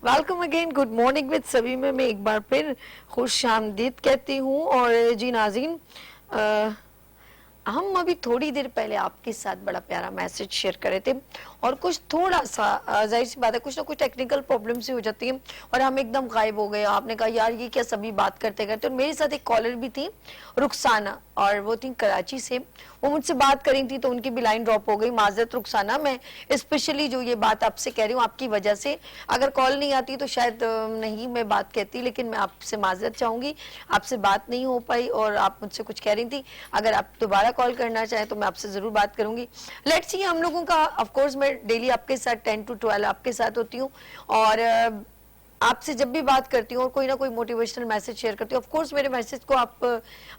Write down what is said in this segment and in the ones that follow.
Welcome again, good morning with सभी में मैं एक बार फिर खुश आमदीद कहती हूँ। और जी नाज़रीन, हम अभी थोड़ी देर पहले आपके साथ बड़ा प्यारा मैसेज शेयर कर रहे थे और कुछ थोड़ा सा जाहिर सी बात है, कुछ ना कुछ टेक्निकल प्रॉब्लम सी हो जाती है और हम एकदम गायब हो गए। आपने कहा यार ये क्या सभी बात करते करते। और मेरे साथ एक कॉलर भी थी, रुखसाना, और वो थी कराची से। वो मुझसे बात करी थी तो उनकी भी लाइन ड्रॉप हो गई। माजरत रुखसाना, मैं स्पेशली जो ये बात आपसे कह रही हूँ आपकी वजह से। अगर कॉल नहीं आती तो शायद नहीं मैं बात कहती, लेकिन मैं आपसे माजरत चाहूंगी, आपसे बात नहीं हो पाई और आप मुझसे कुछ कह रही थी। अगर आप दोबारा कॉल करना चाहें तो मैं आपसे जरूर बात करूंगी। लेट्स सी, हम लोगों का ऑफ कोर्स मैं डेली आपके साथ 10 to 12 आपके साथ होती हूँ और आपसे जब भी बात करती हूँ और कोई ना कोई मोटिवेशनल मैसेज शेयर करती हूँ, ऑफ कोर्स मेरे मैसेज को आप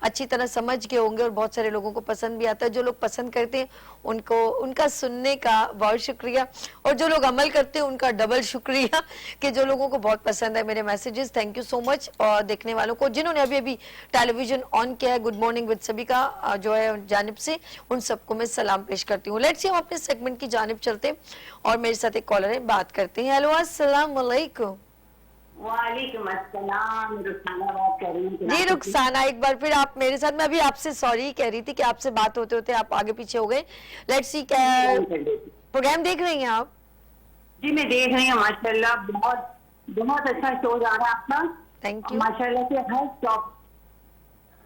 अच्छी तरह समझ के होंगे और बहुत सारे लोगों को पसंद भी आता है। जो लोग पसंद करते हैं उनको उनका सुनने का बहुत शुक्रिया, और जो लोग अमल करते हैं उनका डबल शुक्रिया कि जो लोगों को बहुत पसंद है मेरे messages. Thank you so much. और देखने वालों को जिन्होंने अभी अभी टेलीविजन ऑन किया है, गुड मॉर्निंग विद सभी का जो है जानिब से, उन सबको मैं सलाम पेश करती हूँ। लेट्स सी, हम अपने सेगमेंट की जानिब चलते हैं और मेरे साथ एक कॉलर है, बात करते हैं। हेलो, अस्सलाम वालेकुम। वालेकुम अस्सलाम, रुखसाना बात कर रही हूँ। जी रुखसाना, एक बार फिर आप मेरे साथ, मैं अभी आपसे सॉरी कह रही थी कि आपसे बात होते होते आप आगे पीछे हो गए। लेट्स सी, क्या प्रोग्राम देख रही हैं आप? जी मैं देख रही हूँ, माशाल्लाह बहुत बहुत अच्छा शो जा रहा है आपका। Thank you. माशाल्लाह से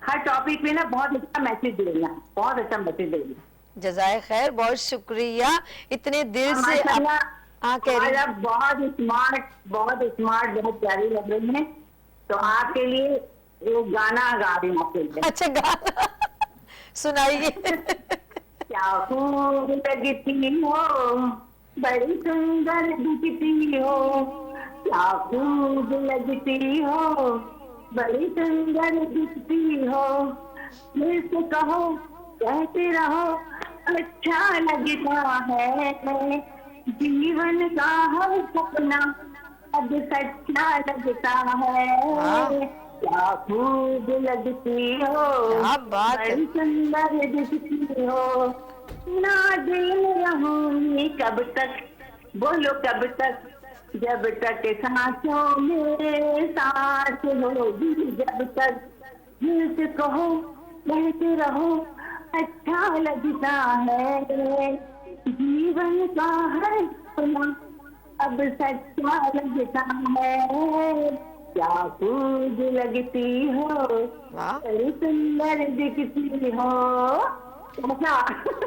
हर टॉपिक पे ना बहुत अच्छा मैसेज दे रही हैं, बहुत अच्छा मैसेज दे रही हैं। जज़ाए खैर, बहुत शुक्रिया इतने दिल से माशाल्लाह हाँ कह रही आप बहुत स्मार्ट बहुत प्यारी लग रही है। तो आपके लिए एक गाना गा रही हूँ आपके लिए। अच्छा, गाना सुनाइए। क्या खूब लगती हो, बड़ी सुंदर दिखती हो, क्या खूब लगती हो, बड़ी सुंदर दिखती हो, मुझसे कहो कहते रहो, अच्छा लगता है, जीवन का हर सपना अब सच्चा लगता है, क्या खूब लगती हो, क्या बात है। बड़ी सुंदर दिखती हो, ना दिल रहूंगी कब तक, बोलो कब तक, जब तक सांसों में सांस होगी, जब तक दिल से कहो कहते रहो, अच्छा लगता है, जीवन का हर सपना अब सच्चा लगता है, क्या खूब लगती हो, वाह बड़ी सुंदर दिखती हो।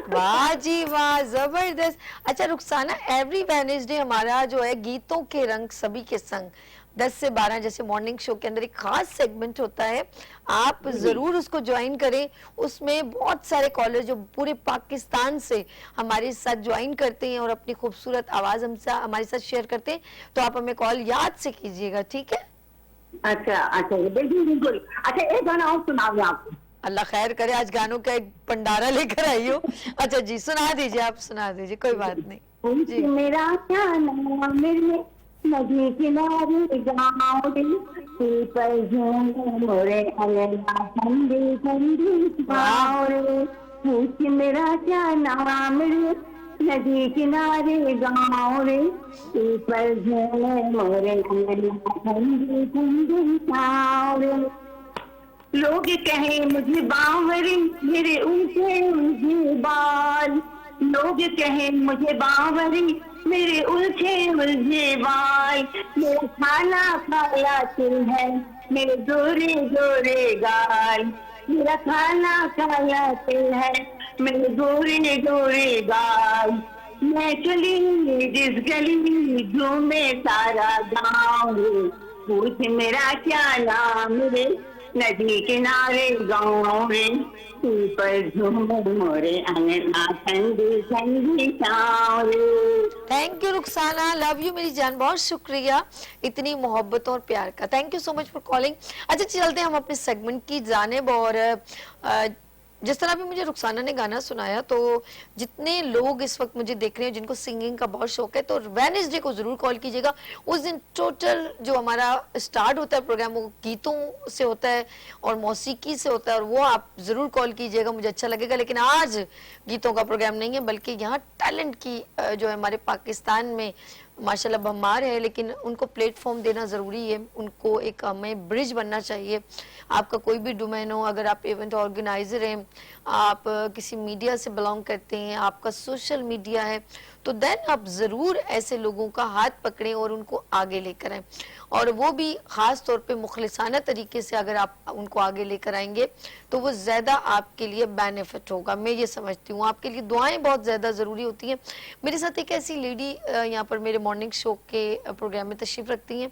वाह जी वाह, जबरदस्त। अच्छा रुखसाना, एवरी वेडनेसडे हमारा जो है गीतों के रंग सभी के संग 10 से 12 जैसे मॉर्निंग शो के अंदर एक खास सेगमेंट होता है, आप जरूर उसको ज्वाइन करें। उसमें बहुत सारे कॉलर जो पूरे पाकिस्तान से हमारे साथ ज्वाइन करते हैं और अपनी खूबसूरत आवाज हमसे हमारे साथ शेयर करते हैं, तो आप हमें कॉल याद से कीजिएगा, ठीक है? अच्छा अच्छा बिल्कुल बिल्कुल। अच्छा एक गाना और सुना मैं आपको। अल्लाह खैर करे, आज गानों का एक भंडारा लेकर आई हो। अच्छा जी, सुना दीजिए, आप सुना दीजिए, कोई बात नहीं जी। मेरा क्या नाम मेरे नदी किनारे गाँव रे, पर मोरे अल्लाह ठंडी ठंडी वाह गाँव रे, पूछ मेरा क्या नाम रे, नदी किनारे गाँव रे, पर मोरे अल्लाह ठंडी ठंडी गाँव रे, लोग कहे मुझे बावरी मेरे ऊंचे ऊंचे बाल, लोग कहे मुझे बावरी मेरे उलझे उलझे बाल, मेरा खाना खाया तिल है मेरे गोरे गोरे गाल, मेरा खाना खाया तिल है मेरे गोरे गोरे गाल, मैं चली जिस गली झूमे सारा गाँव रे, पूछ मेरा क्या नाम रे, नदी किनारे गाँव रे, ऊपर झूमर मोरे अंगना ठंडी ठंडी छाँव रे। Thank you Rukhsana, love you मेरी जान, बहुत शुक्रिया इतनी मोहब्बत और प्यार का। Thank you so much for calling. अच्छा चलते हैं हम अपने सेगमेंट की जानिब। और जिस तरह भी मुझे रुखसाना ने गाना सुनाया, तो जितने लोग इस वक्त मुझे देख रहे हैं जिनको सिंगिंग का बहुत शौक है, तो वेडनेसडे को जरूर कॉल कीजिएगा। उस दिन टोटल जो हमारा स्टार्ट होता है प्रोग्राम, वो गीतों से होता है और मौसीकी से होता है, और वो आप जरूर कॉल कीजिएगा, मुझे अच्छा लगेगा। लेकिन आज गीतों का प्रोग्राम नहीं है, बल्कि यहाँ टैलेंट की जो है हमारे पाकिस्तान में माशाल्लाह बीमार है, लेकिन उनको प्लेटफॉर्म देना ज़रूरी है, उनको एक हमें ब्रिज बनना चाहिए। आपका कोई भी डोमेन हो, अगर आप इवेंट ऑर्गेनाइजर हैं, आप किसी मीडिया से बिलोंग करते हैं, आपका सोशल मीडिया है, तो देन आप ज़रूर ऐसे लोगों का हाथ पकड़ें और उनको आगे लेकर आएँ, और वो भी ख़ास तौर पे मुखलिसाना तरीके से अगर आप उनको आगे लेकर आएंगे तो वो ज़्यादा आपके लिए बेनिफिट होगा। मैं ये समझती हूँ आपके लिए दुआएं बहुत ज़्यादा ज़रूरी होती हैं। मेरे साथ एक ऐसी लेडी यहाँ पर मेरे मॉर्निंग शो के प्रोग्राम में तशरीफ़ रखती हैं।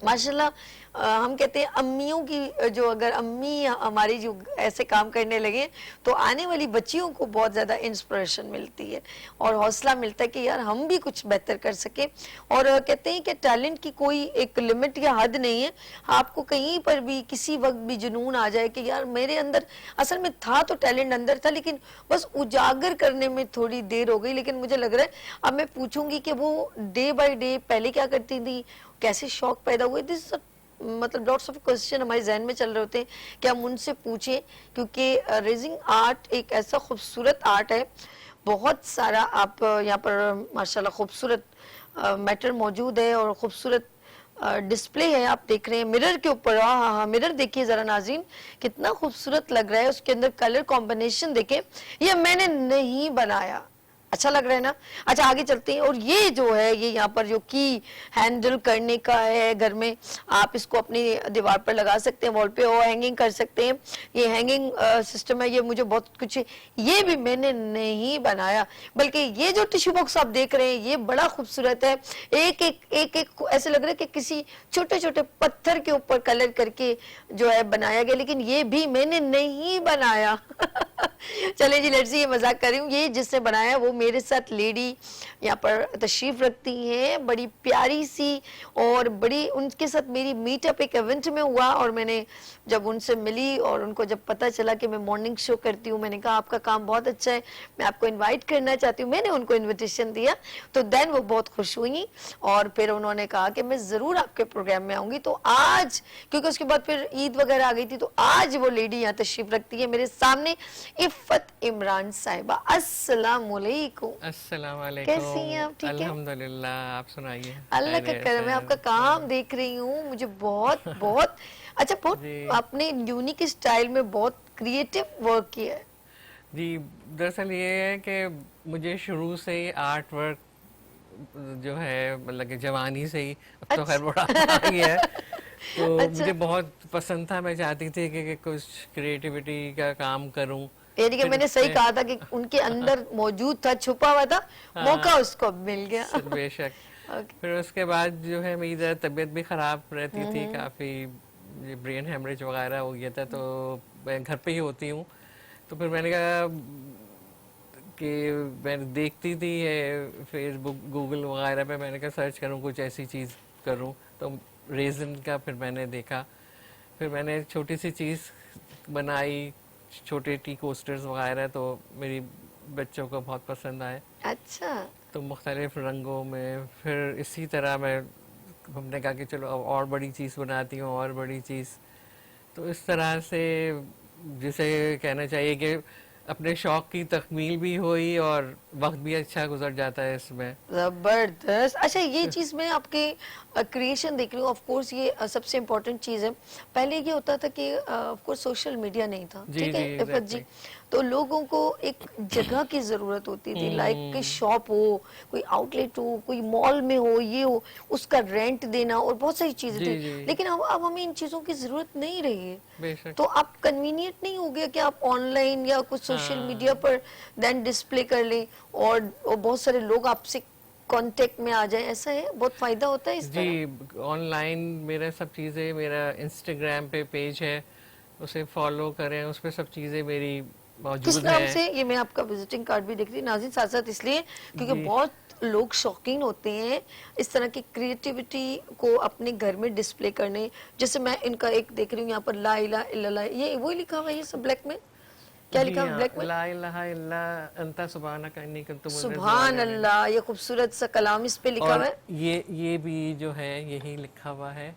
माशाल्लाह, हम कहते हैं अम्मियों की जो, अगर अम्मी हमारी जो ऐसे काम करने लगे तो आने वाली बच्चियों को बहुत ज़्यादा इंस्पिरेशन मिलती है और हौसला मिलता है कि यार हम भी कुछ बेहतर कर सके। और कहते हैं कि टैलेंट की कोई एक लिमिट या हद नहीं है, आपको कहीं पर भी किसी वक्त भी जुनून आ जाए कि यार मेरे अंदर असल में था तो टैलेंट अंदर था, लेकिन बस उजागर करने में थोड़ी देर हो गई। लेकिन मुझे लग रहा है, अब मैं पूछूंगी कि वो डे बाय डे पहले क्या करती थी, कैसे शौक पैदा हुए, दिस मतलब लॉट्स ऑफ क्वेश्चन हमारे जहन में चल रहे होते हैं कि हम उनसे पूछें, क्योंकि रेजिंग आर्ट एक ऐसा खूबसूरत आर्ट है। बहुत सारा आप यहाँ पर माशाल्लाह खूबसूरत मैटर मौजूद है और खूबसूरत डिस्प्ले है। आप देख रहे हैं मिरर के ऊपर, हाँ हाँ हाँ, मिरर देखिए जरा नाज़रीन, कितना खूबसूरत लग रहा है। उसके अंदर कलर कॉम्बिनेशन देखें, ये मैंने नहीं बनाया, अच्छा लग रहा है ना। अच्छा आगे चलते हैं। और ये जो है, ये यहाँ पर जो की हैंडल करने का है घर में, आप इसको अपनी दीवार पर लगा सकते हैं, वॉल पे, और हैंगिंग कर सकते हैं। ये हैंगिंग सिस्टम है, ये मुझे बहुत कुछ, ये भी मैंने नहीं बनाया, बल्कि ये जो टिश्यू बॉक्स आप देख रहे हैं ये बड़ा खूबसूरत है। एक ऐसे लग रहा है कि किसी छोटे छोटे पत्थर के ऊपर कलर करके जो है बनाया गया, लेकिन ये भी मैंने नहीं बनाया। चले जी, लेट्स सी, ये मजाक कर रही हूँ। ये जिसने बनाया वो मेरे साथ लेडी यहाँ पर तशरीफ रखती हैं, बड़ी प्यारी सी, और बड़ी, उनके साथ मेरी मीटअप एक इवेंट में हुआ, और मैंने जब उनसे मिली और उनको जब पता चला कि मैं मॉर्निंग शो करती हूँ, मैंने कहा आपका काम बहुत अच्छा है, मैं आपको इनवाइट करना चाहती हूँ। मैंने उनको इन्विटेशन दिया, तो देन वो बहुत खुश हुई और फिर उन्होंने कहा कि मैं ज़रूर आपके प्रोग्राम में आऊँगी। तो आज, क्योंकि उसके बाद फिर ईद वगैरह आ गई थी, तो आज वो लेडी यहाँ तशरीफ रखती है मेरे सामने, इफ़त इमरान साहिबा। अस्सलाम वालेकुम। अस्सलाम वालेकुम। कैसी हैं आप? ठीक है, अल्हम्दुलिल्लाह, आप सुनाइए। अल्लाह का करम है। आपका काम देख रही हूँ, मुझे बहुत बहुत अच्छा, बहुत जी आपने यूनिक स्टाइल में बहुत क्रिएटिव वर्क किया है। जी, दरअसल ये है कि मुझे शुरू से ही आर्ट वर्क जो है, मतलब कि जवानी से ही, अब तो खैर बड़ा आ गया है, तो अच्छा, मुझे बहुत पसंद था। मैं चाहती थी कि कुछ क्रिएटिविटी का काम करूं। यानी कि फिर मैंने सही मैं कहा था कि उनके अंदर मौजूद था, छुपा हुआ था, मौका उसको मिल गया। बेशक। ओके। फिर उसके बाद जो है मेरी ज़रा तबीयत भी ख़राब रहती थी, काफ़ी ब्रेन हेमरेज वगैरह हो गया था, तो मैं घर पे ही होती हूँ। तो फिर मैंने कहा कि मैं देखती थी फेसबुक, गूगल वगैरह पे, मैंने कहा सर्च करूँ, कुछ ऐसी चीज़ करूँ। तो रेज़न का फिर मैंने देखा, फिर मैंने छोटी सी चीज़ बनाई, छोटे टी कोस्टर्स वगैरह, तो मेरी बच्चों को बहुत पसंद आए, अच्छा, तो मुख्तलिफ रंगों में। फिर इसी तरह मैं, हमने कहा कि चलो अब और बड़ी चीज़ बनाती हूँ, और बड़ी चीज़। तो इस तरह से जिसे कहना चाहिए कि अपने शौक़ की तकमील भी हुई और वक्त भी अच्छा गुजर जाता है इसमें। जबरदस्त। अच्छा, ये चीज मैं आपके क्रिएशन देख रही हूँ, ऑफ कोर्स ये सबसे इम्पोर्टेंट चीज है। पहले ये होता था कि ऑफ कोर्स सोशल मीडिया नहीं था, जी ठीक है जी, इफ़त जी, एग्जैक्टली। तो लोगों को एक जगह की जरूरत होती थी, लाइक कोई शॉप हो, कोई आउटलेट हो, कोई मॉल में हो, ये हो, उसका रेंट देना और बहुत सारी चीजें जी थी। जी, लेकिन अब हमें इन चीजों की जरूरत नहीं रही है। बेशक। तो आप कन्वीनियंट नहीं हो गया कि आप ऑनलाइन या कुछ सोशल मीडिया हाँ पर देन डिस्प्ले कर लें और बहुत सारे लोग आपसे कांटेक्ट में आ जाए, ऐसा है? बहुत फायदा होता है इस तरह? जी, ऑनलाइन मेरा सब चीज़ें, मेरा इंस्टाग्राम पे पेज है, उसे फॉलो करें, उस पर सब चीज़ें मेरी किस मौजूद नाम हैं। से? ये मैं आपका विजिटिंग कार्ड भी देख रही हूँ नाज़रीन, साथ साथ इसलिए क्योंकि जी बहुत लोग शौकीन होते हैं इस तरह की क्रिएटिविटी को अपने घर में डिस्प्ले करने। जैसे मैं इनका एक देख रही हूँ यहाँ पर, ला इलाहा इल्लल्लाह, ये वही लिखा हुआ है, ये सब ब्लैक में क्या जी लिखा हुआ हाँ, ब्लैक में? ला इलाहा इल्ला अंता सुब्हानका इन्नी कुन्तु मिनज़ सुभान ज़ालिमीन। अल्लाह, ये खूबसूरत सा कलाम इस पे लिखा हुआ और है। ये भी जो है यही लिखा हुआ है।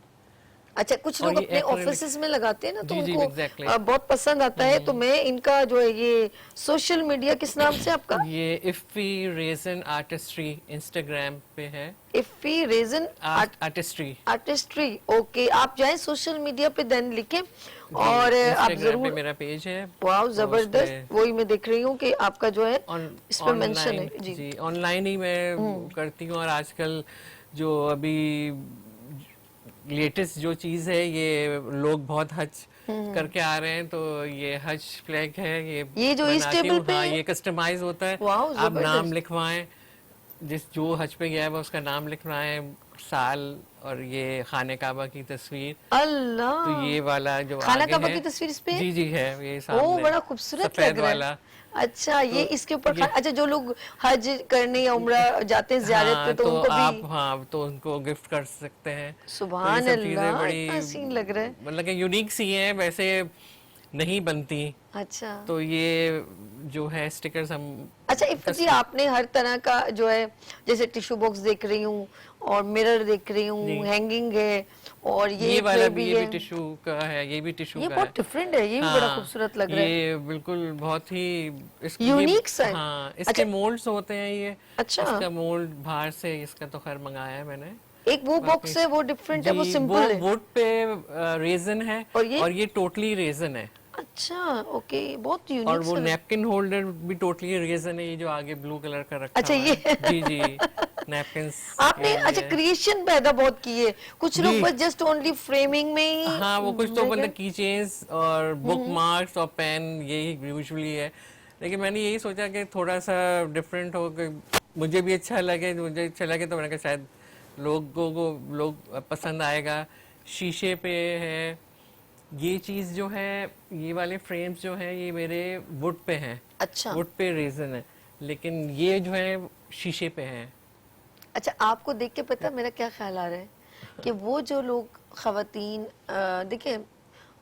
अच्छा, कुछ और लोग ये अपने acrylic- ऑफिसेज में लगाते हैं ना, तो जी, जी, उनको exactly। बहुत पसंद आता है। तो मैं इनका जो है ये सोशल मीडिया किस नाम से आपका? ये इफ़ी रेजन आर्टिस्ट्री इंस्टाग्राम पे है। इफी रेजन आर्टिस्ट्री आर्टिस्ट्री। ओके, आप जाएं सोशल मीडिया पे, देन लिखें जी, और आप इंस्टाग्राम पे जरूर। मेरा पेज है। वाह, तो जबरदस्त, वही मैं देख रही हूँ कि आपका जो है इस पे मेंशन ऑनलाइन है जी। जी, ऑनलाइन ही मैं करती हूँ। और आजकल जो अभी लेटेस्ट जो चीज़ है, ये लोग बहुत हज करके आ रहे हैं, तो ये हज फ्लैग है, ये जो इस बनाती टेबल हूँ। पे हाँ, है? ये कस्टमाइज होता है। वाह, आप नाम जबरदस्त। लिखवाएं, जिस जो हज पे गया है वो उसका नाम लिखवाएं, साल, और ये खाने काबा की तस्वीर। अल्लाह, तो ये वाला जो खाना आगे काबा है, की तस्वीर इस पे है? जी जी है, ये ओ, सामने बड़ा खूबसूरत सफेद लग रहा है। वाला। अच्छा, ये तो इसके ऊपर ये अच्छा, जो लोग हज करने या उम्रा जाते हैं ज़ियारत पे, हाँ, तो तो उनको आप, भी। हाँ, तो उनको गिफ्ट कर सकते हैं। तो ये सुभान सब चीजें अल्लाह, बड़ी इतना सीन लग रहा है। मतलब कि यूनिक सी हैं, वैसे नहीं बनती। अच्छा तो ये जो है स्टिकर्स हम अच्छा, इफ़ जी आपने हर तरह का जो है, जैसे टिश्यू बॉक्स देख रही हूँ और मिरर देख रही जी, हूँ, हैंगिंग है, और ये ये एक वाला ट्रे भी, भी ये है। भी टिश्यू का है, ये भी टिश्यू ये का है। बहुत डिफरेंट है, ये भी बड़ा हाँ, खूबसूरत लग रहा है, ये बिल्कुल बहुत ही ये यूनिक सा है। हाँ, अच्छा इसके मोल्ड्स होते हैं ये। अच्छा, इसका मोल्ड बाहर से, इसका तो खैर मंगाया है मैंने। एक वो बाकी बॉक्स है वो डिफरेंट है, वो जी, वो सिंपल है, वुड पे रेजन है, और ये और ये टोटली रेजन है। अच्छा, ओके, बहुत और यूनिक वो सा लग। नैपकिन होल्डर भी टोटली रेजन है, ये जो आगे ब्लू कलर का रखा अच्छा, हुआ ये है। जी जी, नैपकिंस आपने के अच्छा लिए। क्रिएशन पैदा बहुत की है। कुछ लोग जी, बस जस्ट ओनली फ्रेमिंग में ही हाँ, वो कुछ तो रह मतलब गए। की चेन्स और बुक मार्क्स और पेन, यही यूजुअली है। लेकिन मैंने यही सोचा कि थोड़ा सा डिफरेंट हो, कि मुझे भी अच्छा लगे, तो मैंने कहा शायद लोग पसंद आएगा। शीशे पे है ये चीज़ जो है, ये वाले फ्रेम्स जो हैं, ये मेरे वुड पे हैं, अच्छा वुड पे रेजन है, लेकिन ये जो है शीशे पे हैं। अच्छा, आपको देख के पता है मेरा क्या ख्याल आ रहा है कि वो जो लोग खवातीन, देखिए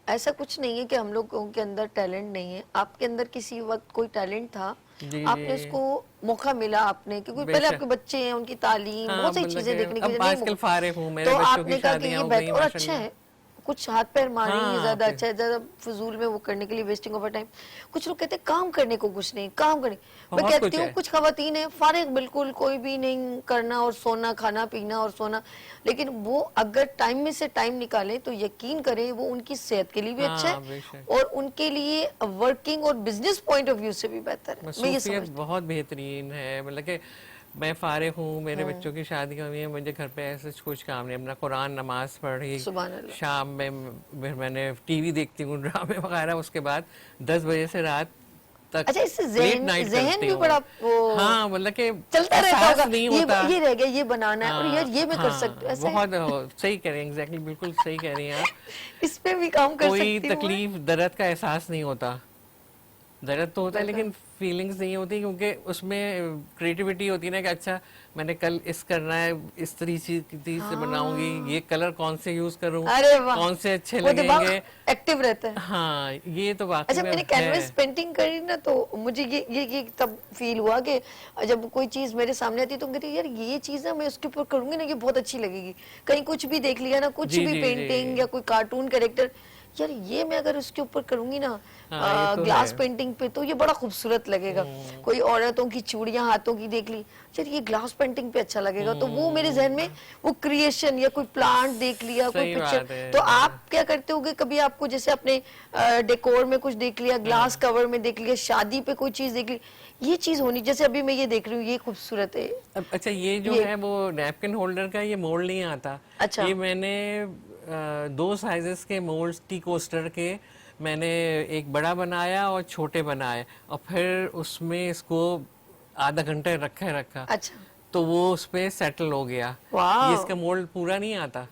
ऐसा कुछ नहीं है कि हम लोगों के अंदर टैलेंट नहीं है, आपके अंदर किसी वक्त कोई टैलेंट था, जी जी, आपने उसको मौका मिला, आपने, क्योंकि पहले बेशक। आपके बच्चे हैं, उनकी तालीम, हाँ, बहुत सारी मतलब चीजें कि देखने के लिए अब नहीं आजकल मौका, फारिग हूँ, मेरे तो बच्चों की आपने कहा कि शादियाँ ये हो गई बेहतर और अच्छा माशाल्लाह। है, कुछ हाथ पैर मारने ही हाँ, ज्यादा फिर अच्छा है, ज्यादा फजूल में वो करने के लिए वेस्टिंग ऑफ टाइम। कुछ लोग कहते हैं काम करने को कुछ नहीं, काम करने, मैं बहुत कहती कुछ हूँ है। कुछ खवातीन है फारिग, बिल्कुल कोई भी नहीं करना, और सोना, खाना पीना और सोना, लेकिन वो अगर टाइम में से टाइम निकाले तो यकीन करें वो उनकी सेहत के लिए भी अच्छा हाँ, है, बेशक। और उनके लिए वर्किंग और बिजनेस पॉइंट ऑफ व्यू से भी बेहतर है, मैं ये मसरूफियत समझती बहुत बेहतरीन है। मतलब कि मैं फारिग हूँ, मेरे बच्चों की शादी हुई है, मुझे घर पे ऐसे कुछ काम नहीं, अपना कुरान नमाज पढ़ी, हूँ। सुभान अल्लाह। शाम में फिर मैंने टीवी देखती हूँ, ड्रामे वगैरह, उसके बाद 10 बजे से रात तक अच्छा, इससे लेट जहन नाइट जहन करती भी हूँ। बड़ा वो हाँ, मतलब कि चलता रहता होगा, एहसास नहीं होता। ये रह गया, ये बनाना है, और यार हाँ ये मैं कर सकती हूँ, हाँ, ऐसा है। बहुत सही कह रही हैं, एग्जैक्टली, बिल्कुल सही कह रही हैं आप। इस पे भी काम कर कोई सकती हूँ मैं। तकलीफ दर्द का एहसास नहीं होता। दर्द तो होता है, बिल्कुल। लेकिन फीलिंग्स नहीं होती, क्योंकि उसमें क्रिएटिविटी होती है ना, कि अच्छा मैंने कल इस करना है, इस तरीके से बनाऊंगी, ये कलर कौन से यूज करूं, अरे वाह, कौन से अच्छे वो दिमाग लगेंगे। एक्टिव रहता है। हाँ, ये तो वाकई अच्छा, में मैंने है। कैनवस पेंटिंग करी ना, तो मुझे ये तब फील हुआ कि जब कोई चीज मेरे सामने आती तो कहती यार ये चीज ना मैं उसके ऊपर करूंगी ना, ये बहुत अच्छी लगेगी, कहीं कुछ भी देख लिया ना, कुछ जी भी जी पेंटिंग जी, या कोई कार्टून कैरेक्टर, यार ये मैं अगर उसके ऊपर करूंगी ना, हाँ, ये तो ग्लास है। पेंटिंग पे, तो ये बड़ा खूबसूरत लगेगा। कोई औरतों की चूड़ियां हाथों की देख ली, यार ये ग्लास पेंटिंग पे अच्छा लगेगा, तो वो मेरे जहन में वो क्रिएशन, या कोई प्लांट देख लिया, कोई सही पिक्चर। बात है। तो आप क्या करते होगे, कभी आपको जैसे अपने डेकोर में कुछ देख लिया, ग्लास कवर में देख लिया, शादी पे कोई चीज देख ली, ये चीज होनी, जैसे अभी मैं ये देख रही हूँ, ये खूबसूरत है, अच्छा, ये जो ये है वो नैपकिन होल्डर का, ये मोल्ड नहीं आता। अच्छा ये मैंने 2 साइजेस के मोल्ड्स, टी कोस्टर के, मैंने एक बड़ा बनाया और छोटे बनाए, और फिर उसमें इसको आधा घंटा रखा, अच्छा, तो वो उस पे सेटल हो गया। ये वाह, इसका मोल्ड पूरा नहीं आता।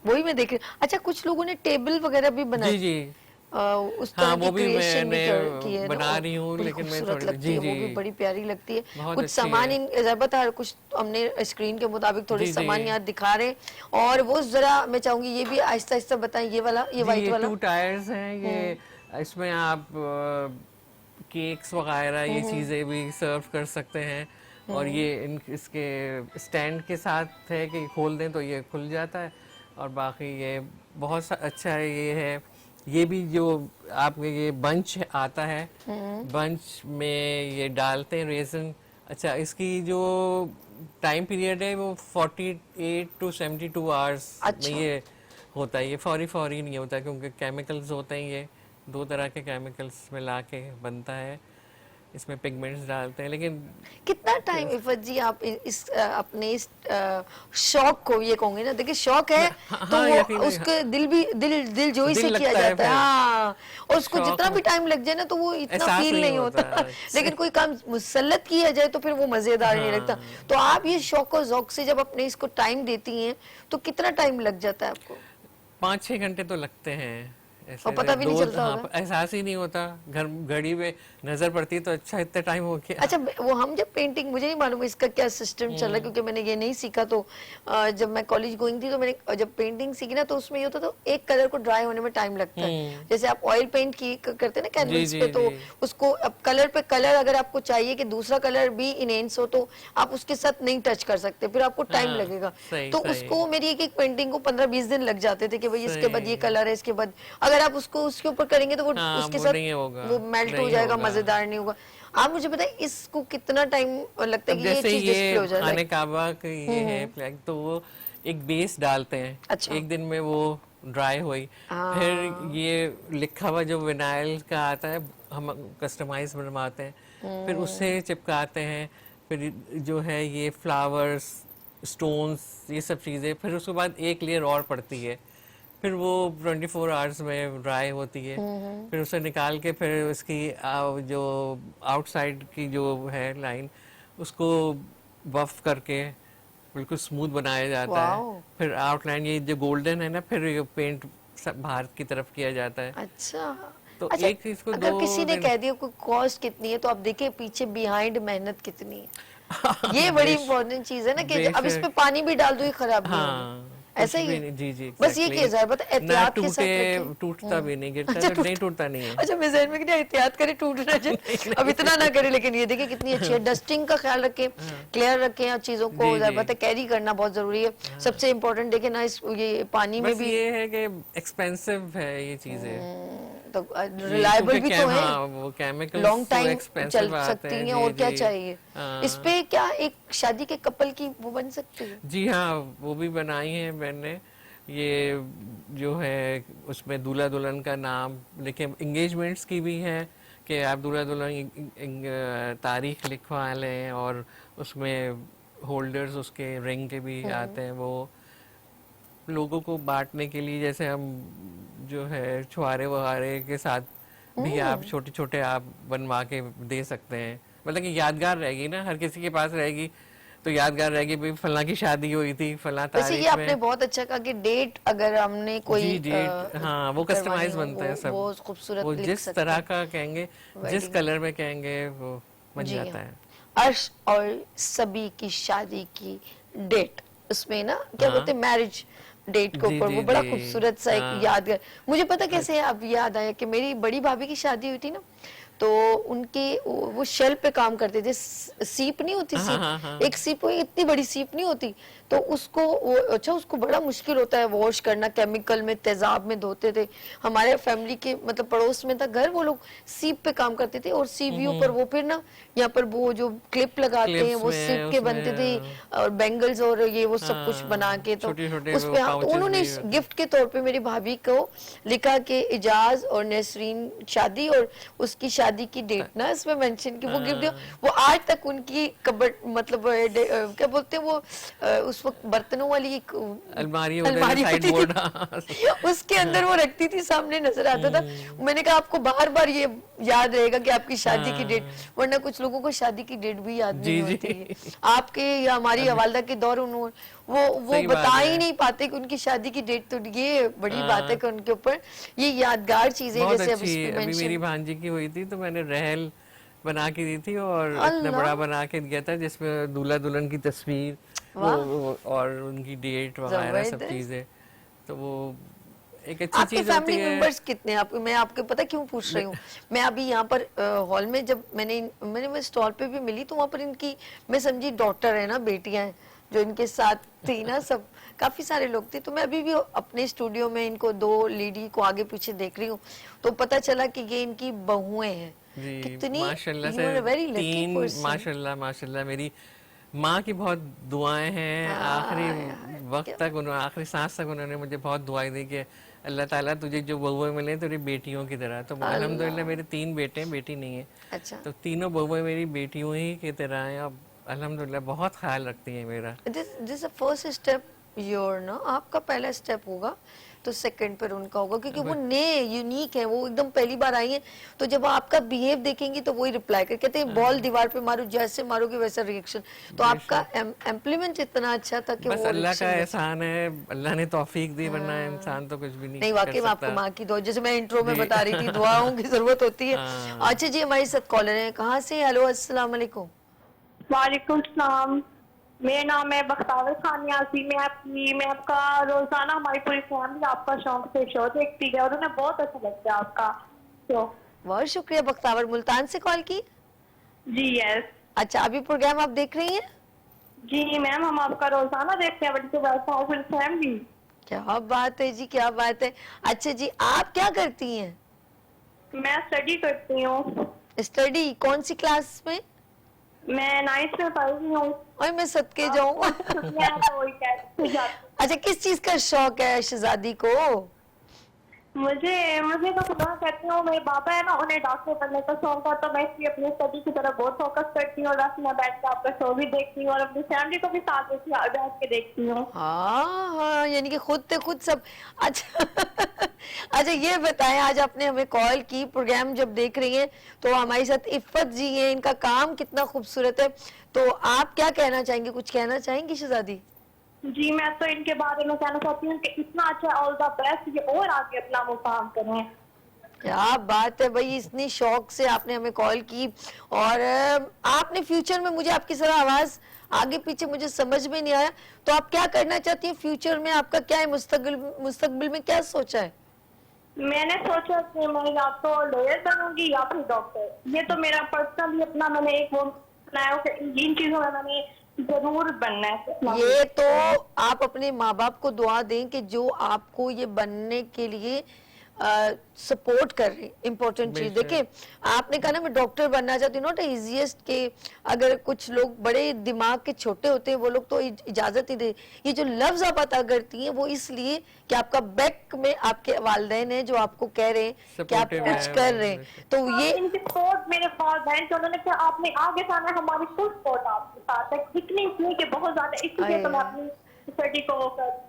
वही मैं देख रही हूँ। अच्छा, कुछ लोगों ने टेबल वगैरह भी बनाए, जी जी, उस हाँ, तरह वो की भी क्रिएशन भी मैंने की है ना, बना और रही हूँ, बड़ी लेकिन मैं खूबसूरत थोड़ी, लगती जी है, वो जी, भी बड़ी प्यारी लगती है। बहुत कुछ अच्छी सामान है। इन जरूरत है, कुछ हमने स्क्रीन के मुताबिक थोड़े जी जी सामान यहाँ दिखा रहे हैं, और वो जरा मैं चाहूंगी ये भी आहिस्ता आहिस्ता बताएं, ये वाला, ये जी, व्हाइट ये वाला। 2 टायर्स हैं ये। इसमें आप केक्स वगैरह ये चीज़ें भी सर्व कर सकते हैं। और ये इसके स्टैंड के साथ है कि खोल दें तो ये खुल जाता है, और बाकी ये अच्छा ये है। ये भी जो आपके ये बंच आता है, बंच में ये डालते हैं रेजन। अच्छा, इसकी जो टाइम पीरियड है वो 48 to 72 आवर्स में अच्छा। ये होता है। ये फौरी फौरी नहीं होता, क्योंकि केमिकल्स होते हैं, ये 2 तरह के केमिकल्स मिला के बनता है, इसमें पिगमेंट्स डालते हैं। लेकिन कितना टाइम इफ़त जी आप अपने इस शौक को, ये कहूंगे ना, देखिए शौक है हाँ, तो हाँ, वो यकीन है। उसके दिल जोई दिल से किया लगता है जाता है। फिर। हाँ, और उसको शौक जितना भी में टाइम लग जाए ना तो वो इतना एहसास फील नहीं होता। लेकिन कोई काम मुसल्लत किया जाए तो फिर वो मजेदार नहीं लगता। हाँ। तो आप ये शौक और ज़ौक से जब अपने इसको टाइम देती हैं तो कितना टाइम लग जाता है आपको? 5-6 घंटे तो लगते हैं ऐसे। और पता भी नहीं चलता हाँ, होगा। एहसास ही नहीं होता। घड़ी में नजर पड़ती है तो अच्छा इतना टाइम हो गया। अच्छा, वो हम जब पेंटिंग, मुझे नहीं मालूम इसका क्या सिस्टम चल रहा है क्योंकि मैंने ये नहीं सीखा। तो जब मैं कॉलेज गोइंग थी तो मैंने जब पेंटिंग सीखी ना तो उसमें ये होता तो एक कलर को ड्राई होने में टाइम लगता है। जैसे आप ऑयल पेंट की करते हैं ना कैनवस जी, पे, तो जी। उसको अब कलर पे कलर अगर आपको चाहिए कि दूसरा कलर भी इनहेंस हो तो आप उसके साथ नहीं टच कर सकते, फिर आपको टाइम हाँ, लगेगा। सही, तो सही। उसको मेरी एक पेंटिंग को 15-20 दिन लग जाते थे कि भाई इसके बाद ये सही। कलर है, इसके बाद अगर आप उसको उसके ऊपर करेंगे तो वो हाँ, उसके वो साथ नहीं होगा, वो मेल्ट हो नहीं जाएगा, होगा। मजेदार नहीं होगा। आप मुझे बताइए इसको कितना टाइम लगता है अब कि ये जैसे चीज डिस्प्ले हो ये जाए? खाने काबा का ये है फ्लैग, तो वो एक बेस डालते हैं। अच्छा। एक दिन में वो ड्राई हुई, फिर ये लिखा हुआ जो विनाइल का आता है हम कस्टमाइज बनवाते हैं, फिर उससे चिपकाते हैं। फिर जो है ये फ्लावर्स, स्टोन्स, ये सब चीज़ें, फिर उसके बाद एक लेयर और पड़ती है, फिर वो 24 आवर्स में ड्राई होती है। फिर उसे निकाल के फिर उसकी जो आउटसाइड की जो है लाइन, उसको बफ करके बिल्कुल स्मूथ बनाया जाता है। वाओ। फिर आउटलाइन ये जो गोल्डन है ना, फिर ये पेंट बाहर की तरफ किया जाता है। अच्छा। तो अच्छा, एक चीज को अगर 2 किसी ने दिन कह दिया कोई कॉस्ट कितनी है तो आप देखिए पीछे बिहाइंड मेहनत कितनी है। ये बड़ी इंपॉर्टेंट चीज है ना कि अब इस पे पानी भी डाल दो ये खराब नहीं होगी। हाँ, ऐसा कुछ ही भी है? नहीं। जी जी, बस ये किया जाए, बता ना एहतियात के साथ रखें। टूटता भी नहीं, गिरता अच्छा, तो नहीं, टूटता नहीं है। अच्छा, मैं जहन में कि एहतियात करे टूट ना जाए, अब इतना ना करे। लेकिन ये देखिए कितनी अच्छी है। डस्टिंग का ख्याल रखें, क्लियर रखें, और चीजों को जी, जी। पता कैरी करना बहुत जरूरी है। सबसे इम्पोर्टेंट देखिए ना, इस ये पानी में बस भी ये है कि एक्सपेंसिव है ये चीजें। तो रिलायबल भी तो है, हाँ, वो केमिकल्स लॉन्ग तो टाइम एक्सपेंसिव चल आते सकती हैं। हैं। और जी, क्या जी। चाहिए हाँ। इस पे? क्या एक शादी के कपल की वो बन सकती है? जी हाँ, वो भी बनाई है मैंने। ये जो है उसमें दूल्हा दुल्हन का नाम लिखे, एंगेजमेंट्स की भी है कि आप दूल्हा दुल्हन तारीख लिखवा लें, और उसमें होल्डर्स उसके रिंग के भी आते हैं, वो लोगों को बांटने के लिए। जैसे हम जो है छुआरे वहारे के साथ भी आप छोटे छोटे आप बनवा के दे सकते हैं। मतलब कि यादगार रहेगी ना, हर किसी के पास रहेगी तो यादगार रहेगी, भाई फलां की शादी हुई थी फलां वैसे ये तारीख आपने में। बहुत अच्छा कहा कि डेट अगर हमने कोई जी डेट, हाँ, वो कस्टमाइज करवानी हो, बनता है सब। वो खूबसूरत वो लिख जिस सकते तरह हैं। का कहेंगे, जिस Wedding। कलर में कहेंगे, वो बन जी जाता हाँ। है। अर्श और सभी की शादी की डेट, उसमें ना क्या हाँ। बोलते हैं, मैरिज डेट के जी, ऊपर जी, वो बड़ा जी। खूबसूरत सा एक हाँ। यादगार। मुझे पता कैसे अब याद आया कि मेरी बड़ी भाभी की शादी हुई थी ना, तो उनके वो शेल पे काम करते थे। सीप नहीं होती, हाँ, सीप, हाँ, हाँ। एक सीप हुई, इतनी बड़ी सीप नहीं होती, तो उसको अच्छा उसको बड़ा मुश्किल होता है वॉश करना, केमिकल में तेजाब में धोते थे। हमारे फैमिली के मतलब पड़ोस में था घर, वो लोग सीप पे काम करते थे, और सीवियों पर वो फिर ना यहाँ पर वो जो क्लिप लगाते हैं क्लिप्स वो में, सीप के बनते थे, और बैंगल्स और ये वो सब कुछ हाँ, बना के। तो छोटे-छोटे उस वो पे हाँ, pouches उन्होंने भी होते गिफ्ट के तौर पे मेरी भाभी को लिखा कि इजाज और नसरीन शादी, और उसकी शादी की डेट ना इसमें मेंशन की, वो गिफ्ट दिया। वो आज तक उनकी कबर्ड मतलब क्या बोलते हैं वो उस वक्त बर्तनों वाली एक अलमारी अलमारी साइड होती बोर्ड। थी, उसके अंदर वो रखती थी, सामने नजर आता था। मैंने कहा आपको बार बार ये याद रहेगा कि आपकी शादी की डेट, वरना कुछ लोगों को शादी की डेट भी याद जी, नहीं जी। होती है। आपके या हमारी हवालदा के दौर उन्होंने वो सही बात बता ही है। नहीं पाते कि उनकी शादी की डेट, तो ये बड़ी बात है कि उनके ऊपर ये यादगार चीजें बहुत जैसे अब अच्छी। इसमें अभी मेरी मेंशन। भांजी की हुई थी तो मैंने रहल बना के दी थी, और इतना अल्लाह। बड़ा बना के दिया था जिसमें दूल्हा दुल्हन की तस्वीर और उनकी डेट वगैरह सब जबरदस्त। चीजें। तो वो एक अच्छी आपके चीज होती फैमिली है। मेंबर्स कितने हैं आपके? मैं आपके पता क्यों पूछ रही हूँ, मैं अभी यहाँ पर हॉल में जब मैंने स्टॉल पे भी मिली तो वहाँ पर इनकी मैं समझी डॉटर है ना, बेटियां हैं जो इनके साथ थी ना सब, काफी सारे लोग थे। तो मैं अभी भी अपने स्टूडियो में इनको दो लेडी को आगे पीछे देख रही हूँ, तो पता चला कि ये इनकी बहुएं हैं। जी कितनी माशाल्लाह you से are a very lucky तीन person। माशाल्लाह माशाल्लाह मेरी माँ की बहुत दुआएं हैं। आखिरी वक्त तक उन्होंने, आखिरी सांस तक उन्होंने मुझे बहुत दुआएं दी कि अल्लाह ताला तुझे जो बहुएं मिले तेरी बेटियों की तरह। तो अल्हम्दुलिल्लाह मेरे 3 बेटे हैं, बेटी नहीं है। अच्छा, तो तीनों बहुएं मेरी बेटियों ही की तरह हैं। अब अल्हम्दुलिल्लाह बहुत ख्याल रखती हैं मेरा। दिस फर्स्ट स्टेप योर ना, आपका पहला स्टेप होगा, तो सेकंड पर उनका होगा, क्योंकि वो नए यूनिक है, वो एकदम पहली बार आई है। तो जब आपका बिहेव देखेंगी तो वही रिप्लाई कर, कहते हैं बॉल दीवार पे मारो, जैसे मारोगे वैसा रिएक्शन। तो आपका एम्प्लीमेंट इतना अच्छा था कि बस वो अल्लाह का reaction एहसान है, अल्लाह ने तौफीक दी, वरना इंसान तो कुछ भी नहीं, नहीं वाकई कर में आपको सकता। माँ की दुआ, जैसे मैं इंट्रो में बता रही थी, दुआओं की जरूरत होती है। हाँ। अच्छा जी, हमारे साथ कॉलर है, कहाँ से? हेलो, अस्सलाम वालेकुम। वालेकुम सलाम। मेरा नाम है बख्तावर खान यासी। मैं आपका रोजाना, हमारी पूरी फैमिली आपका शौक से शो देखती है और उन्हें बहुत अच्छा लगता है आपका शो। बहुत शुक्रिया बख्तावर, मुल्तान से कॉल की। जी यस। अच्छा, अभी प्रोग्राम आप देख रही हैं? जी मैम, हम आपका रोजाना देखते हैं बड़ी पूरी फैमिली। क्या बात है जी, क्या बात है। अच्छा जी, आप क्या करती हैं? मैं स्टडी करती हूँ। स्टडी कौन सी क्लास में? मैं 9th में पढ़ रही हूँ। और मैं सदके जाऊं। छुट्टियां हैं तो वही कहते जाती अच्छा, किस चीज का शौक है शहजादी को? मुझे मुझे तो खुदा कहती हूँ, मेरे पापा है ना, उन्हें डॉक्टर बनने का शौक था, तो मैं इसलिए अपनी स्टडी की तरफ बहुत फोकस करती हूँ। रात में बैठ के आपका शो भी देखती हूँ और अपनी फैमिली को भी साथ बैठ के देखती हूँ। हाँ हाँ, यानी कि खुद से खुद सब। अच्छा अच्छा, ये बताएं, आज आपने हमें कॉल की, प्रोग्राम जब देख रही हैं तो हमारे साथ इफ़त जी हैं, इनका काम कितना खूबसूरत है। तो आप क्या कहना चाहेंगे, कुछ कहना चाहेंगी शहजादी? जी मैं तो इनके बारे में कहना चाहती हूँ कि इतना अच्छा, ऑल द बेस्ट, ये और आगे अपना मुकाम करें। क्या बात है भाई, इतनी शौक से आपने हमें कॉल की। और आपने फ्यूचर में, मुझे आपकी जरा आवाज आगे पीछे मुझे समझ में नहीं आया, तो आप क्या करना चाहती हैं फ्यूचर में? आपका क्या है, मुस्तकबिल में क्या सोचा है? मैंने सोचा कि मैं या तो लॉयर बनूंगी या फिर डॉक्टर। ये तो मेरा पर्सनली अपना मैंने एक वो बनाया है कि इन चीजों में मैंने जरूर बनना है। ये तो आप अपने माँ बाप को दुआ दें कि जो आपको ये बनने के लिए सपोर्ट कर रहे हैं। इम्पोर्टेंट चीज देखिए, आपने कहा ना मैं डॉक्टर बनना चाहती हूँ, नॉट इजीएस्ट के, अगर कुछ लोग बड़े दिमाग के छोटे होते हैं वो लोग तो इजाजत ही दे। ये जो लफ्ज आप अदा करती हैं वो इसलिए कि आपका बैक में आपके वालिदैन हैं जो आपको कह रहे हैं कि आप कुछ कर रहे हैं। तो ये इनकी सपोर्ट मेरे वालिदैन जो उन्होंने कहा आपने आगे जाना है, हमारी फुल सपोर्ट आपके साथ है, इतनी नहीं कि बहुत ज्यादा, इसलिए तो मैं अपनी स्टडी को वो कर।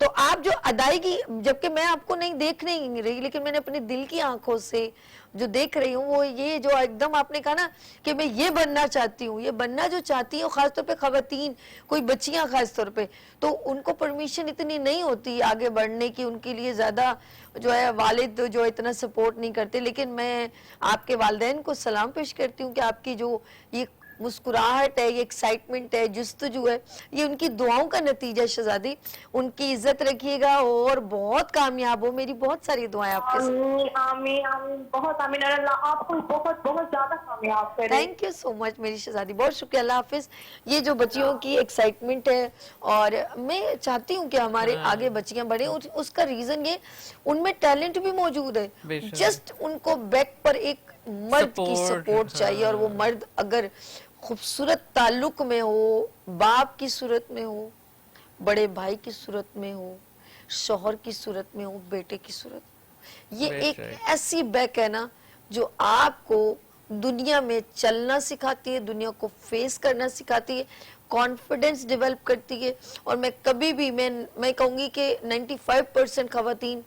तो आप जो अदायगी, जबकि मैं आपको नहीं देख नहीं रही, लेकिन मैंने अपने दिल की आंखों से जो देख रही हूँ वो ये जो एकदम आपने कहा ना कि मैं ये बनना चाहती हूँ, ये बनना जो चाहती हूँ, खासतौर पे खवातीन, कोई बच्चियां खासतौर पे, तो उनको परमिशन इतनी नहीं होती आगे बढ़ने की, उनके लिए ज्यादा जो है वालिद जो है इतना सपोर्ट नहीं करते। लेकिन मैं आपके वालिदैन को सलाम पेश करती हूँ कि आपकी जो ये मुस्कुराहट है, ये एक्साइटमेंट है, जुस्तजू है, ये उनकी दुआओं का नतीजा है। शहजादी, उनकी इज्जत रखिएगा और बहुत कामयाब हो। मेरी बहुत सारी दुआएं आपके साथ। आमीन आमीन आमीन, बहुत आमीन। और अल्लाह आपको बहुत बहुत ज्यादा कामयाब करे। थैंक यू सो मच मेरी शहजादी, बहुत शुक्रिया, अल्लाह हाफिज। ये जो बच्चियों की एक्साइटमेंट है, और मैं चाहती हूँ कि हमारे आगे बच्चियां बढ़े, उसका रीजन ये, उनमें टैलेंट भी मौजूद है, जस्ट उनको बैक पर एक मर्द की सपोर्ट चाहिए। और वो मर्द अगर खूबसूरत ताल्लुक में हो, बाप की सूरत में हो, बड़े भाई की सूरत में हो, शौहर की सूरत में हो, बेटे की सूरत, ये एक ऐसी बैक है ना जो आपको दुनिया में चलना सिखाती है, दुनिया को फेस करना सिखाती है, कॉन्फिडेंस डेवलप करती है। और मैं कभी भी मैं कहूंगी कि 95% खवातीन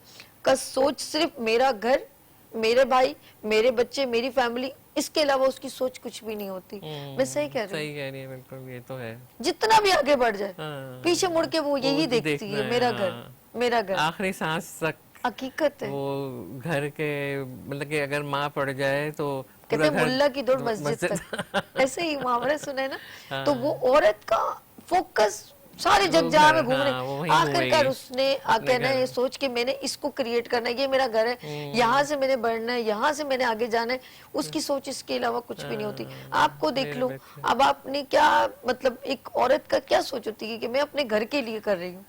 का सोच सिर्फ मेरा घर, मेरे भाई, मेरे बच्चे, मेरी फैमिली, इसके अलावा उसकी सोच कुछ भी नहीं होती। मैं सही कह रही हूँ? सही कह रही है, बिल्कुल, ये तो है। जितना भी आगे बढ़ जाए, पीछे मुड़ के वो यही तो देखती है, मेरा घर, मेरा घर। आखिरी सांस तक हकीकत है। वो घर के, मतलब कि अगर माँ पड़ जाए तो कहते हैं मुल्ला की दौड़ मस्जिद तक, ऐसे ही मुहावरा सुने ना। तो वो औरत का फोकस सारे जग जहाँ में घूम रहे, आखिरकार उसने कहना ये सोच के मैंने इसको क्रिएट करना है, ये मेरा घर है, यहाँ से मैंने बढ़ना है, यहाँ से मैंने आगे जाना है, उसकी सोच इसके अलावा कुछ भी नहीं होती। आपको देख लो, अब आपने क्या, मतलब एक औरत का क्या सोच होती है कि मैं अपने घर के लिए कर रही हूँ,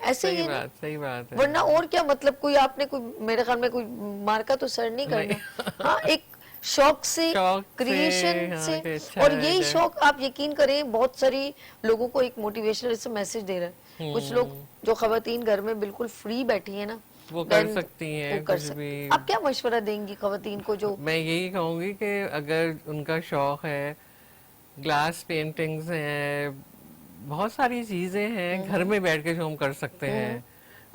ऐसे ही है ना? सही बात है। वरना और क्या मतलब, कोई आपने कोई मेरे ख्याल में कोई मार्का तो सर नहीं करना। हाँ, एक शौक से, शौक से, क्रिएशन हाँ, से, कि अच्छा और है, यही जो- शौक आप यकीन करें बहुत सारी लोगों को एक मोटिवेशनल से मैसेज दे रहा है। कुछ लोग जो खवातीन घर में बिल्कुल फ्री बैठी है ना, वो कर then सकती हैं वो कर कुछ सकती भी। हैं। आप क्या मशवरा देंगी खवातीन को जो मैं यही कहूंगी कि अगर उनका शौक है, ग्लास पेंटिंग्स हैं, बहुत सारी चीजें हैं घर में बैठ के जो हम कर सकते हैं,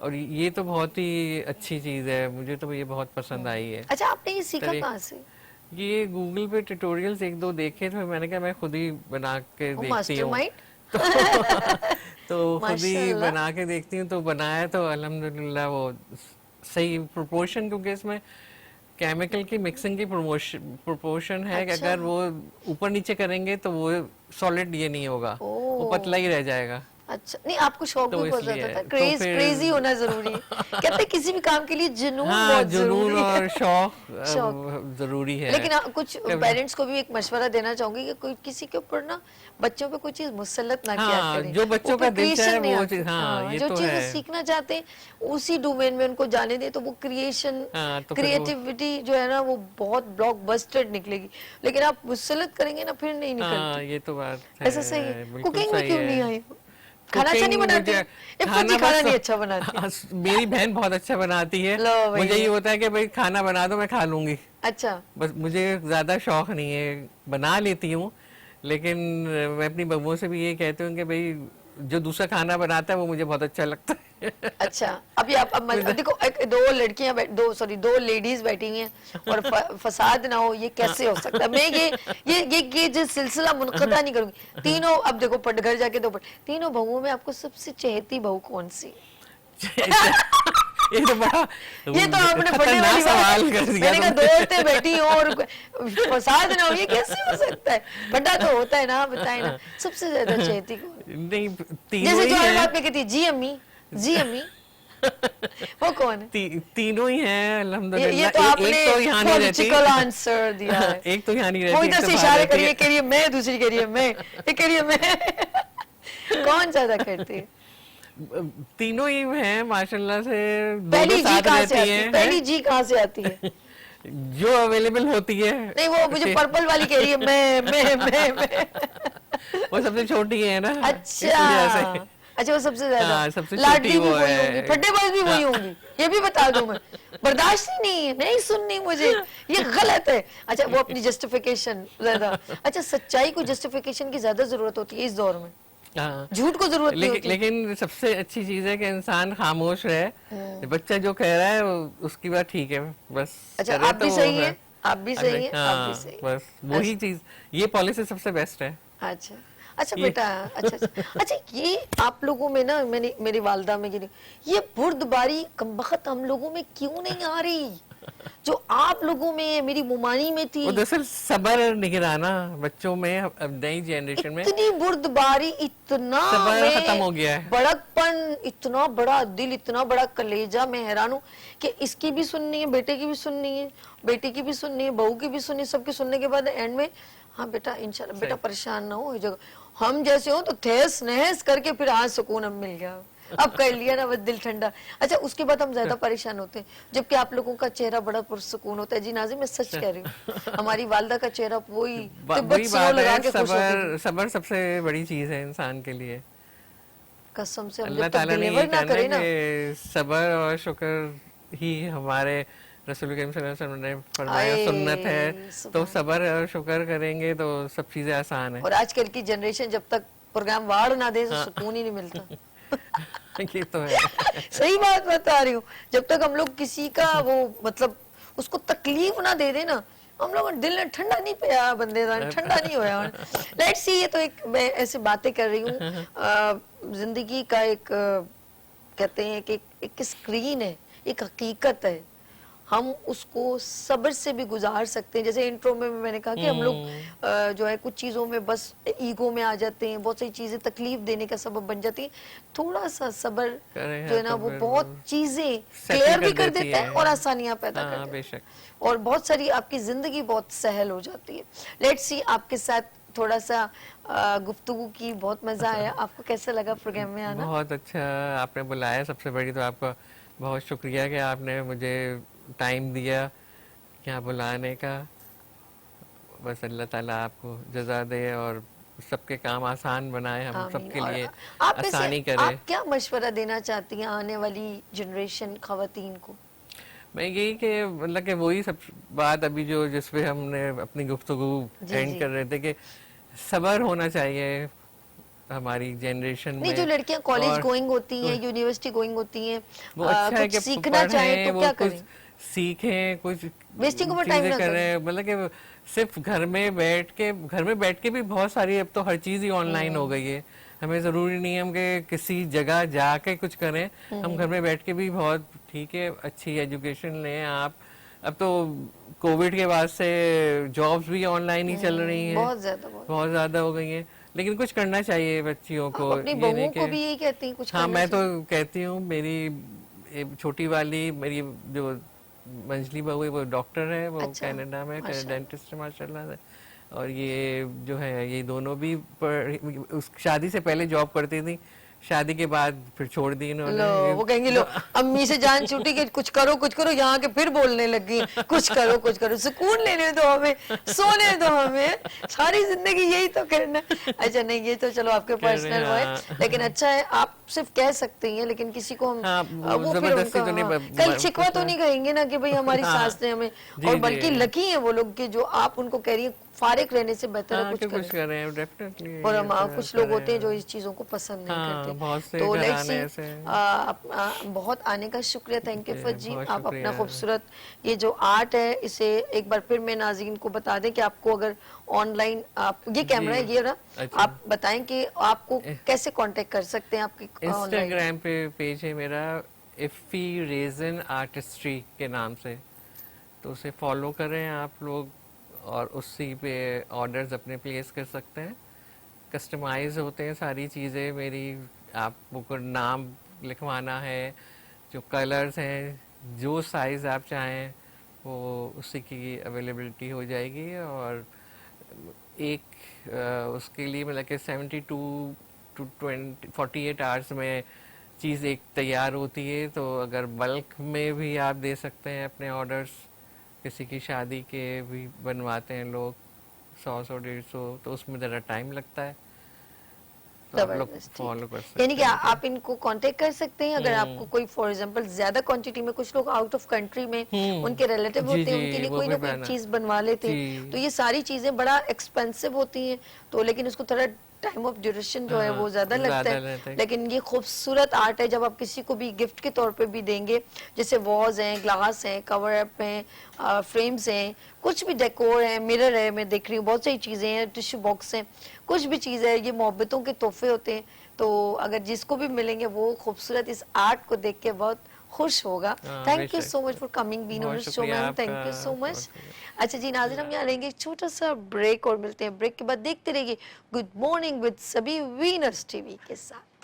और ये तो बहुत ही अच्छी चीज है, मुझे तो ये बहुत पसंद आई है। अच्छा, आपने ये सीखा तरी- कहाँ से? ये गूगल पे ट्यूटोरियल्स एक दो देखे थे, मैंने कहा मैं खुद ही बना के वो देखती हूँ। मास्टरमाइंड। तो खुद ही माशाल्लाह। बना के देखती हूँ, तो बनाया तो अल्हम्दुलिल्लाह वो सही प्रोपोर्शन, क्योंकि इसमें केमिकल की मिक्सिंग की प्रोपोर्शन है कि अच्छा। अगर वो ऊपर नीचे करेंगे तो वो सॉलिड ये नहीं होगा, वो ओह। पतला ही रह जाएगा। अच्छा, नहीं आपको शौक तो भी बहुत इसलिए ज्यादा था, तो क्रेज फिर- क्रेजी होना जरूरी है। कहते हैं किसी भी काम के लिए जुनून हाँ, बहुत जुनून जरूरी है। और शौक शौक। जरूरी है। लेकिन कुछ पेरेंट्स को भी एक मशवरा देना चाहूंगी कि कोई किसी के ऊपर ना बच्चों पे कोई चीज मुसल्लत ना किया हाँ, करें। जो बच्चों ऊपर का दिल creation चाहे नहीं वो आती। चीज- हाँ, ये जो तो चीजें है। सीखना चाहते हैं उसी डोमेन में उनको जाने दे, तो वो क्रिएशन, हाँ, तो फिर वो- क्रिएटिविटी जो है ना वो बहुत ब्लॉकबस्टर निकलेगी। लेकिन आप मुसल्लत करेंगे ना फिर नहीं हाँ, निकलती। ये तो बात है, ऐसा सही है। बिल्कुल कुकिंग में सही क्यों है। नहीं आई? खाना अच्छा नहीं कुकिंग बनाती? मुझे- ये फौजी बस- खाना नहीं अच्छा बनाती। हाँ, मेरी बहन बहुत अच्छा बनाती है। लो भैया। मुझे ये होता है कि भाई खाना बना दो, मैं खा लूंगी, अच्छा, बस मुझे ज्यादा शौक नहीं है। बना लेती हूँ, लेकिन मैं अपनी बहूओं से भी ये कहती हूँ कि भाई जो दूसरा खाना बनाता है वो मुझे बहुत अच्छा लगता है। अच्छा। अभी आप अब देखो, दो लड़कियां दो लेडीज बैठी हुई हैं और फसाद ना हो, ये कैसे हो सकता है? मैं ये जो सिलसिला मुनक़ता नहीं करूंगी। तीनों, अब देखो घर जाके तीनों बहुओं में आपको सबसे चहेती बहू कौन सी? ये तो बड़ा ये तो आपने फटे खतरनाक वाली सवाल बात। कर दिया मैंने कहा तुमने। दो औरतें बैठी हो और फसाद ना हो, ये कैसे हो सकता है? फटा तो होता है ना, बताए ना। सबसे ज्यादा चहेती कौन? नहीं, तीनों जैसे ही जो हर हैं। बात में कहती है जी अम्मी, जी अम्मी, वो कौन है? तीनों ही हैं अल्हम्दुलिल्लाह। ये तो आपने एक तो यहाँ नहीं रहती, पॉलिटिकल आंसर दिया है। एक तो यहाँ नहीं वो रहती, इधर एक से तो इशारे बाहर करिए, रहती करिए मैं, दूसरी करिए मैं, ये करिए मैं। कौन ज्यादा करते हैं? है। तीनों ही हैं माशाल्लाह से, पहली दोनों जी साथ कहाँ से रहती आती है? हैं, पहली जी कहाँ से आती है? जो अवेलेबल होती है। नहीं, वो मुझे पर्पल वाली कह रही है मैं। वो सबसे छोटी है ना, इस वजह अच्छा, से। अच्छा, वो सबसे ज्यादा हाँ, सबसे लाडली छोटी भी वो वही है। होंगी, फटेबाज भी वही होंगी, ये भी बता दूं मैं। बर्दाश्त ही नहीं है, नहीं सुननी मुझे, ये गलत है। अच्छा, वो अपनी जस्टिफिकेशन ज्यादा। अच्छा, सच्चाई को जस्टिफिकेशन की ज्यादा जरूरत होती है इस दौर में, हाँ, झूठ को जरूरत नहीं होती। लेकिन सबसे अच्छी चीज है कि इंसान खामोश रहे, बच्चा जो कह रहा है उसकी बात ठीक है, बस अच्छा, करे आप भी तो सही है। हैं, आप भी सही हैं, आप भी हाँ, सही हैं। बस वही चीज, ये पॉलिसी सबसे बेस्ट है। अच्छा, अच्छा बेटा, अच्छा ये आप लोगों में ना, मेरी वालदा में ये बुर्दबारी कमबख्त हम लोगों में क्यों नहीं आ रही जो आप लोगों में, मेरी मुमानी में थी? वो दरअसल सब्र निगराना बच्चों में, अब नई जनरेशन में इतनी बुर्दबारी, इतना सब्र में खत्म हो गया है। बड़कपन, इतना बड़ा दिल, इतना बड़ा कलेजा। मैं हैरान हूँ कि इसकी भी सुननी है, बेटे की भी सुननी है, बेटी की भी सुननी है, बहू की भी सुननी है, सबकी सुनने के बाद एंड में हाँ बेटा इंशाल्लाह, बेटा परेशान ना हो, जगह हम जैसे हो तो ठेस नहस करके फिर हाँ सुकून अब मिल गया, अब कर लिया ना, बस दिल ठंडा। अच्छा, उसके बाद हम ज्यादा परेशान होते हैं, जबकि आप लोगों का चेहरा बड़ा पुरसुकून होता है। जी नाज़िम, मैं सच कह रही हूँ, हमारी वालदा का चेहरा वही तिब्बत वही स्नो बात लगा है, के खुश होती थी। सब्र सबसे बड़ी चीज है इंसान के लिए। कसम से हम अल्लाह जब तक ताला ने ये डिलीवर ना कहना करे है ना, कि सब्र और शुक्र ही हमारे रसूल करीम सल्लल्लाहु अलैहि वसल्लम ने फरमाया आए, सुन्नत है, तो सब्र और शुक्र करेंगे तो सब चीजें आसान है। और आजकल की जनरेशन जब तक प्रोग्राम वाड़ ना दे तो सुकून ही नहीं मिलता। ये तो है। सही बात बता रही हूँ, जब तक हम लोग किसी का वो मतलब उसको तकलीफ ना दे दे ना, हम लोग दिल ने ठंडा नहीं पिया, बंदे का ठंडा नहीं होया। लेट्स सी, ये तो एक मैं ऐसे बातें कर रही हूँ, जिंदगी का एक कहते हैं कि एक स्क्रीन है, एक हकीकत है, हम उसको सब्र से भी गुजार सकते हैं। जैसे इंट्रो में मैंने कहा कि हम लोग जो है कुछ चीजों में बस ईगो में आ जाते हैं, बहुत सारी चीजें तकलीफ देने का सबब बन जाती है। थोड़ा सा सब्र जो है ना, वो बहुत चीजें क्लियर भी कर देता है और आसानियां पैदा कर देता है, बेशक। और बहुत सारी आपकी जिंदगी बहुत सहल हो जाती है। लेट्स सी, आपके साथ थोड़ा सा गुफ्तगू की, बहुत मजा आया। आपको कैसा लगा प्रोग्राम में आना? बहुत अच्छा आपने बुलाया। सबसे बड़ी तो आपका बहुत शुक्रिया कि आपने मुझे टाइम दिया यहाँ बुलाने का। बस अल्लाह ताला आपको जज़ा दे और सबके काम आसान बनाए, हम आमीन। सबके और लिए आप में से आसानी करे। आप क्या मशवरा देना चाहती हैं आने वाली जनरेशन खवातीन को? मैं यही कि मतलब कि वही सब बात अभी जो जिस पे हमने अपनी गुफ्तगू जी एंड जी। कर रहे थे कि सब्र होना चाहिए हमारी जनरेशन नहीं, जो में। लड़कियां कॉलेज और गोइंग होती हैं, यूनिवर्सिटी गोइंग होती हैं, वो अच्छा है कुछ कि सीखना चाहें पढ़ें, तो वो क्या कुछ करें? सीखें, कुछ वेस्टिंग ऑफ टाइम चीजें ना करें। करें। मतलब कि सिर्फ घर में बैठ के भी बहुत सारी, अब तो हर चीज ही ऑनलाइन हो गई है। हमें जरूरी नहीं है हम कि किसी जगह जाके कुछ करें, हम घर में बैठ के भी बहुत ठीक है, अच्छी एजुकेशन लें आप। अब तो कोविड के बाद से जॉब्स भी ऑनलाइन ही चल रही हैं, बहुत ज्यादा, बहुत। बहुत ज्यादा हो गई हैं। लेकिन कुछ करना चाहिए बच्चियों आप को, अपनी ये नहीं बहुओं को कि भी यही कहती हैं कुछ हाँ, करना मैं तो चाहिए? कहती हूँ। मेरी छोटी वाली, मेरी जो मंजली बहू है वो डॉक्टर है, वो अच्छा, कनाडा में माशाल्लाह। डेंटिस्ट है माशाल्लाह से। और ये जो है ये दोनों भी उस शादी से पहले जॉब करती थी, शादी के बाद फिर छोड़ दी इन्होंने। लो, वो कहेंगे लो अम्मी से जान छूटी कि कुछ करो यहाँ के, फिर बोलने लगी कुछ करो, सुकून लेने दो हमें, सोने दो हमें, सारी जिंदगी यही तो करना है। अच्छा, नहीं ये तो चलो आपके कर रहे पर्सनल वो है, हाँ। लेकिन अच्छा है आप सिर्फ कह सकते हैं, लेकिन किसी को हम हाँ, वो फिर जबरदस्ती उनका तो नहीं कल शिकवा तो कुछ नहीं कहेंगे ना कि भाई हमारी हाँ, सास ने हमें, जी और जी बल्कि लकी है वो लोग कि जो आप उनको कह रही है, फारिग रहने से बेहतर है हाँ, कुछ कि कुछ करें। करें डेफिनेटली। और हम कुछ लोग होते हैं जो इस चीजों को पसंद नहीं हाँ, करते। बहुत से तो लेट्स घराने सी, ऐसे हैं। बहुत आने का शुक्रिया, थैंक यू जी, फॉर जी। बहुत आप अपना शुक्रिया। खूबसूरत ये जो आर्ट है इसे एक बार फिर मैं नाज़रीन को बता दें कि आपको अगर ऑनलाइन, आप ये कैमरा है जी, ये रहा, अच्छा। आप बताएं कि आपको कैसे कांटेक्ट कर सकते हैं आपकी ऑनलाइन? इंस्टाग्राम पे पेज है मेरा, इफ़ी रेजन आर्टिस्ट्री के नाम से, तो उसे फॉलो करें आप लोग और उसी पे ऑर्डर्स अपने प्लेस कर सकते हैं। कस्टमाइज होते हैं सारी चीज़ें मेरी। आपको नाम लिखवाना है, जो कलर्स हैं, जो साइज़ आप चाहें वो उसी की अवेलेबिलिटी हो जाएगी। और एक उसके लिए मतलब कि 72 टू 48 आवर्स में चीज़ एक तैयार होती है। तो अगर बल्क में भी आप दे सकते हैं अपने ऑर्डर्स, किसी की शादी के भी बनवाते हैं लोग 100 150, तो उसमें ज़रा टाइम लगता है, तो आप लोग जबरदस्त, फॉलो ठीक कर है। सकते यानी कि हैं आप इनको कांटेक्ट कर सकते हैं अगर आपको कोई फॉर एग्जांपल ज्यादा क्वांटिटी में, कुछ लोग आउट ऑफ कंट्री में उनके रिलेटिव जी होते हैं, जी, उनके लिए वो कोई भी ना कोई बना चीज बनवा लेते जी। हैं। तो ये सारी चीजें बड़ा एक्सपेंसिव होती हैं, तो लेकिन उसको थोड़ा टाइम ऑफ ड्यूरेशन जो है हाँ, वो ज्यादा लगता ज़्यादा है, रहता है। लेकिन ये खूबसूरत आर्ट है। जब आप किसी को भी गिफ्ट के तौर पे भी देंगे, जैसे वॉज हैं, ग्लास हैं, कवर अप हैं, फ्रेम्स हैं, कुछ भी डेकोर है, मिरर है, मैं देख रही हूँ बहुत सारी चीजें हैं, टिश्यू बॉक्स हैं, कुछ भी चीज है, ये मोहब्बतों के तोहफे होते हैं। तो अगर जिसको भी मिलेंगे वो खूबसूरत इस आर्ट को देख के बहुत खुश होगा। हाँ, थैंक यू बेशक। So much for coming been on बहुत शो शुक्रिया मैम, थैंक आपका, यू सो बहुत मच। शुक्रिया। अच्छा जी नाज़रीन, हम यहाँ लेंगे एक छोटा सा ब्रेक और मिलते हैं ब्रेक के बाद। देखते रहिए गुड मॉर्निंग विद सभी वीनर्स टीवी के साथ।